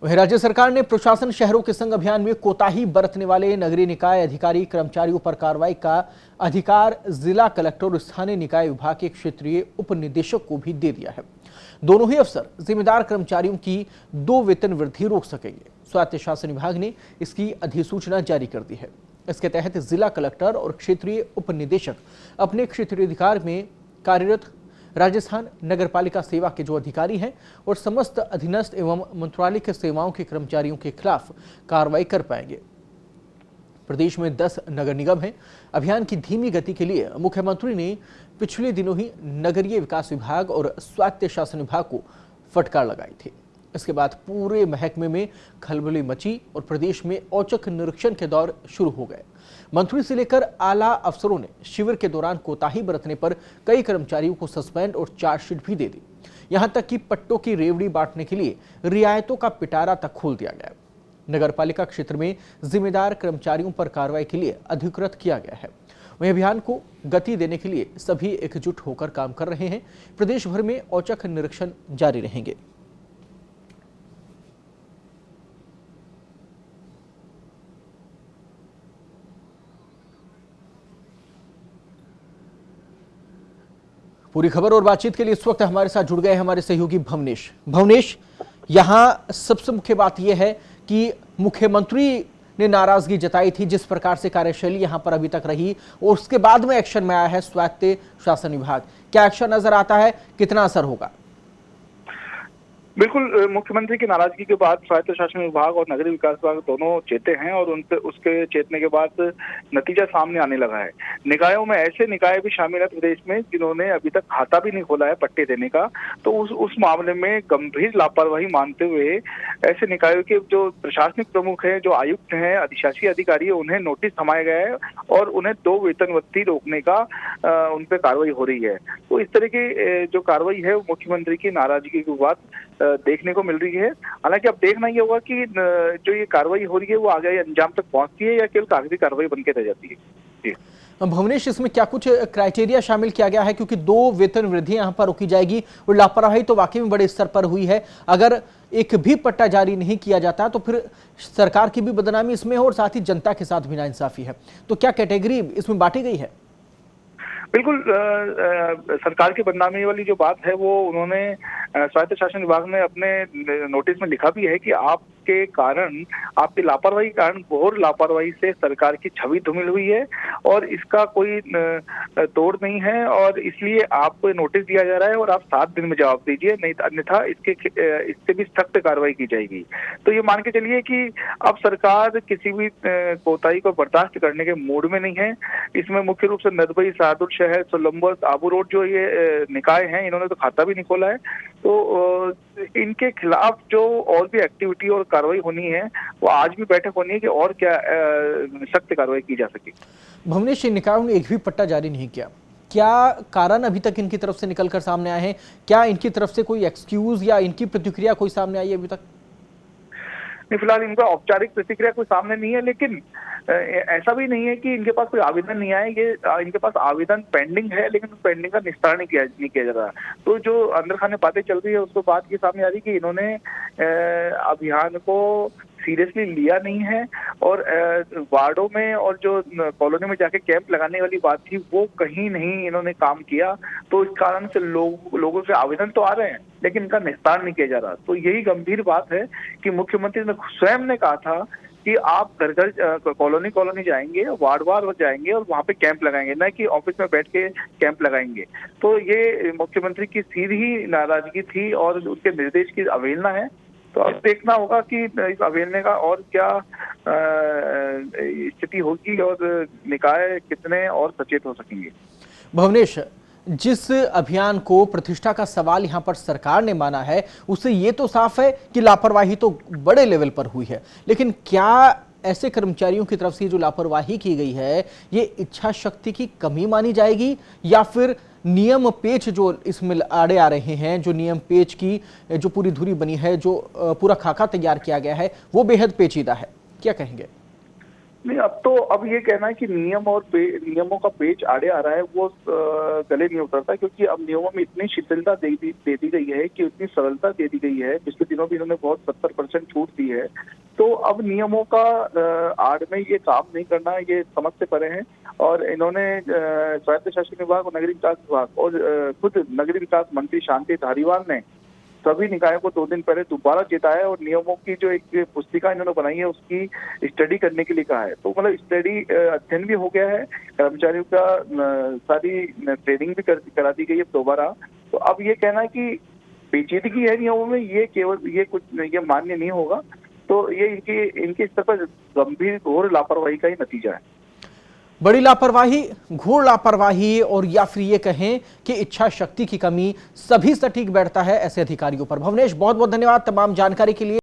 वहीं राज्य सरकार ने प्रशासन शहरों के संग अभियान में कोताही बरतने वाले नगरीय निकाय अधिकारी कर्मचारियों पर कार्रवाई का अधिकार जिला कलेक्टर और स्थानीय निकाय विभाग के क्षेत्रीय उप निदेशक को भी दे दिया है। दोनों ही अफसर जिम्मेदार कर्मचारियों की 2 वेतन वृद्धि रोक सकेंगे। स्वायत्त शासन विभाग ने इसकी अधिसूचना जारी कर दी है। इसके तहत जिला कलेक्टर और क्षेत्रीय उप निदेशक अपने क्षेत्रीय अधिकार में कार्यरत राजस्थान नगरपालिका सेवा के जो अधिकारी हैं और समस्त अधीनस्थ एवं मंत्रालयिक सेवाओं के कर्मचारियों के खिलाफ कार्रवाई कर पाएंगे। प्रदेश में 10 नगर निगम हैं। अभियान की धीमी गति के लिए मुख्यमंत्री ने पिछले दिनों ही नगरीय विकास विभाग और स्वायत्त शासन विभाग को फटकार लगाई थी। इसके बाद पूरे महकमे में खलबली मची और प्रदेश में औचक निरीक्षण के दौर शुरू हो गए। मंत्री से लेकर आला अफसरों ने शिविर के दौरान कोताही बरतने पर कई कर्मचारियों को सस्पेंड और चार्जशीट भी दे दी। यहां तक कि पट्टों की रेवड़ी बांटने के लिए रियायतों का पिटारा तक खोल दिया गया। नगरपालिका क्षेत्र में जिम्मेदार कर्मचारियों पर कार्रवाई के लिए अधिकृत किया गया है। वहीं अभियान को गति देने के लिए सभी एकजुट होकर काम कर रहे हैं। प्रदेश भर में औचक निरीक्षण जारी रहेंगे। पूरी खबर और बातचीत के लिए इस वक्त हमारे साथ जुड़ गए हमारे सहयोगी भवनेश। यहां सबसे मुख्य बात यह है कि मुख्यमंत्री ने नाराजगी जताई थी जिस प्रकार से कार्यशैली यहां पर अभी तक रही, और उसके बाद में एक्शन में आया है स्वायत्त शासन विभाग। क्या एक्शन नजर आता है, कितना असर होगा? बिल्कुल, मुख्यमंत्री की नाराजगी के बाद स्वायत्त शासन विभाग और नगरीय विकास विभाग दोनों चेते हैं और उनसे उसके चेतने के बाद नतीजा सामने आने लगा है। निकायों में ऐसे निकाय भी शामिल है प्रदेश में जिन्होंने अभी तक खाता भी नहीं खोला है पट्टे देने का, तो उस मामले में गंभीर लापरवाही मानते हुए ऐसे निकायों के जो प्रशासनिक प्रमुख हैं, जो आयुक्त हैं, अधिशासी अधिकारी है, उन्हें नोटिस थमाया गया है और उन्हें 2 वेतन वृद्धि रोकने का उन पर कार्रवाई हो रही है। तो इस तरह की जो कार्रवाई है वो मुख्यमंत्री की नाराजगी के बाद देखने को मिल रही है। हालांकि अब देखना ये होगा कि जो ये कार्रवाई हो रही है वो आगे अंजाम तक पहुंचती है या केवल कागजी कार्रवाई बनके रह जाती है। जी भुवनेश, इसमें क्या कुछ क्राइटेरिया शामिल किया गया है? क्योंकि 2 वेतन वृद्धि यहां पर रोकी जाएगी और लापरवाही तो वाकई में बड़े स्तर पर हुई है। अगर एक भी पट्टा जारी नहीं किया जाता तो फिर सरकार की भी बदनामी इसमें हो और साथ ही जनता के साथ भी नाइंसाफी है। तो क्या कैटेगरी इसमें बांटी गई है? बिल्कुल, सरकार की बदनामी वाली जो बात है वो उन्होंने स्वायत्त शासन विभाग ने अपने नोटिस में लिखा भी है कि आपके कारण, आपकी लापरवाही के कारण, घोर लापरवाही से सरकार की छवि धूमिल हुई है और इसका कोई तोड़ नहीं है और इसलिए आपको नोटिस दिया जा रहा है और आप 7 दिन में जवाब दीजिए, नहीं अन्यथा इससे भी सख्त कार्रवाई की जाएगी। तो ये मान के चलिए कि अब सरकार किसी भी कोताही को बर्दाश्त करने के मूड में नहीं है। इसमें मुख्य रूप से नदबई, शाहदुल शहर, सोलंबर, आबू रोड जो ये निकाय हैं, इन्होंने तो खाता भी नहीं खोला है। तो इनके खिलाफ जो और भी एक्टिविटी और कार्रवाई होनी है वो आज भी बैठक होनी है कि और क्या सख्त कार्रवाई की जा सके। भुवनेश, निकायों ने एक भी पट्टा जारी नहीं किया, क्या कारण अभी तक इनकी तरफ से निकलकर सामने आए हैं? क्या इनकी तरफ से कोई एक्सक्यूज या इनकी प्रतिक्रिया कोई सामने आई है अभी तक? नहीं, फिलहाल इनका औपचारिक प्रतिक्रिया कोई सामने नहीं है, लेकिन ऐसा भी नहीं है कि इनके पास कोई आवेदन नहीं आए। ये इनके पास आवेदन पेंडिंग है, लेकिन उस पेंडिंग का निस्तारण नहीं किया जा रहा। तो जो अंदर खाने बातें चल रही है उसको बात ये सामने आ रही है कि इन्होंने अभियान को सीरियसली लिया नहीं है और वार्डों में और जो कॉलोनी में जाके कैंप लगाने वाली बात थी वो कहीं नहीं इन्होंने काम किया। तो इस कारण से लोगों से आवेदन तो आ रहे हैं लेकिन इनका निस्तारण नहीं किया जा रहा। तो यही गंभीर बात है कि मुख्यमंत्री ने स्वयं ने कहा था कि आप घर घर, कॉलोनी जाएंगे, वार्ड जाएंगे और वहां पे कैंप लगाएंगे, न कि ऑफिस में बैठ के कैंप लगाएंगे। तो ये मुख्यमंत्री की सीधी नाराजगी थी और उनके निर्देश की अवहेलना है। तो अब देखना होगा कि इस अवहेलने का और क्या स्थिति होगी और निकाय कितने और सचेत हो सकेंगे। भुवनेश, जिस अभियान को प्रतिष्ठा का सवाल यहां पर सरकार ने माना है उससे ये तो साफ है कि लापरवाही तो बड़े लेवल पर हुई है, लेकिन क्या ऐसे कर्मचारियों की तरफ से जो लापरवाही की गई है ये इच्छा शक्ति की कमी मानी जाएगी या फिर नियम पेच जो इसमें आड़े आ रहे हैं, जो नियम पेच की जो पूरी धुरी बनी है, जो पूरा खाका तैयार किया गया है वो बेहद पेचीदा है? क्या कहेंगे? नहीं, अब ये कहना है कि नियमों का पेच आड़े आ रहा है, वो गले नहीं उतरता, क्योंकि अब नियमों में इतनी शिथिलता दे दी गई है, कि इतनी सरलता दे दी गई है। पिछले दिनों भी इन्होंने बहुत 70% छूट दी है। तो अब नियमों का आड़ में ये काम नहीं करना, ये समझ से परे है। और इन्होंने स्वायत्त शासन विभाग और नगरीय विकास विभाग और खुद नगरीय विकास मंत्री शांति धारीवाल ने सभी निकायों को 2 दिन पहले दोबारा चेताया और नियमों की जो एक पुस्तिका इन्होंने बनाई है उसकी स्टडी करने के लिए कहा है। तो मतलब स्टडी अध्ययन भी हो गया है, कर्मचारियों का सारी ट्रेनिंग भी करा दी गई है दोबारा। तो अब ये कहना है कि पेचीदगी है नियमों में, ये मान्य नहीं होगा। तो ये इनके स्तर पर गंभीर घोर लापरवाही का ही नतीजा है। बड़ी लापरवाही, घोर लापरवाही, और या फिर ये कहें कि इच्छा शक्ति की कमी, सभी सटीक बैठता है ऐसे अधिकारियों पर। भवनेश, बहुत बहुत धन्यवाद तमाम जानकारी के लिए।